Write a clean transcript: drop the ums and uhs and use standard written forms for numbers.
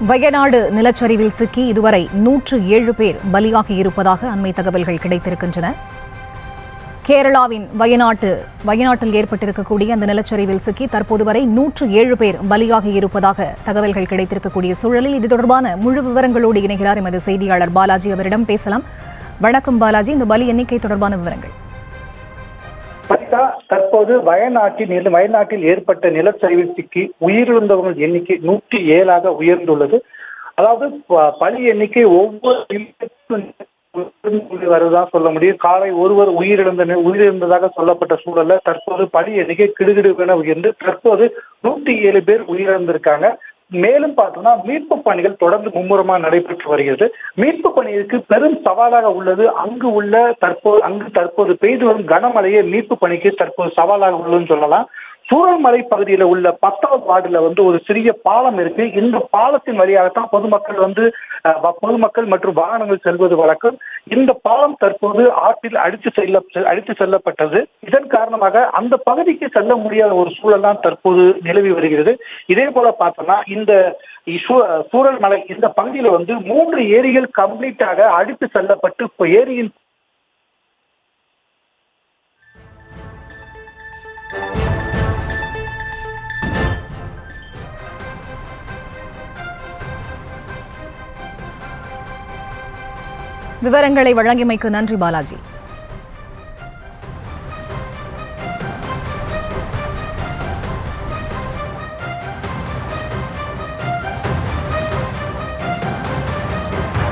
வயநாடு நிலச்சரிவில் சிக்கி இதுவரை 107 பேர் பலியாகி இருப்பதாக அண்மை தகவல்கள் கிடைத்திருக்கின்றன. கேரளாவின் வயநாட்டில் ஏற்பட்டிருக்கக்கூடிய அந்த நிலச்சரிவில் சிக்கி தற்போது வரை 107 பேர் பலியாகி இருப்பதாக தகவல்கள் கிடைத்திருக்கக்கூடிய சூழலில் இது தொடர்பான முழு விவரங்களோடு இணைகிறார் எமது செய்தியாளர் பாலாஜி. அவரிடம் பேசலாம். வணக்கம் பாலாஜி, இந்த பலி எண்ணிக்கை தொடர்பான விவரங்கள். தற்போது வயநாட்டில் ஏற்பட்ட நிலச்சரிவில் சிக்கி உயிரிழந்தவர்கள் எண்ணிக்கை 107 உயர்ந்துள்ளது. அதாவது பலி எண்ணிக்கை ஒவ்வொரு வருவதாக சொல்ல முடியும். காலை ஒருவர் உயிரிழந்ததாக சொல்லப்பட்ட சூழல்ல தற்போது பலி எண்ணிக்கை கிடுகிடுவென உயர்ந்து தற்போது 107 பேர் உயிரிழந்திருக்காங்க. மேலும் பார்த்தோம்னா மீட்பு பணிகள் தொடர்ந்து மும்முரமாக நடைபெற்று வருகிறது. மீட்பு பணிகளுக்கு பெரும் சவாலாக உள்ளது அங்கு தற்போது பெய்து வரும் கனமழையே மீட்பு பணிக்கு தற்போது சவாலாக உள்ளதுன்னு சொல்லலாம். சூரல்மலை பகுதியில் உள்ள 10வது வார்டுல ஒரு சிறிய பாலம் இருக்கு. இந்த பாலத்தின் வழியாகத்தான் பொதுமக்கள் மற்றும் வாகனங்கள் செல்வது வழக்கம். இந்த பாலம் தற்போது ஆற்றில் அடித்து செல்லப்பட்டது. இதன் காரணமாக அந்த பகுதிக்கு செல்ல முடியாத ஒரு சூழல் தான் தற்போது நிலவி வருகிறது. இதே போல பார்த்தோம்னா இந்த சூரல்மலை இந்த பகுதியில 3 ஏரிகள் கம்ப்ளீட்டாக அடித்து செல்லப்பட்டு ஏரியின் விவரங்களை வழங்கியமைக்கு நன்றி பாலாஜி.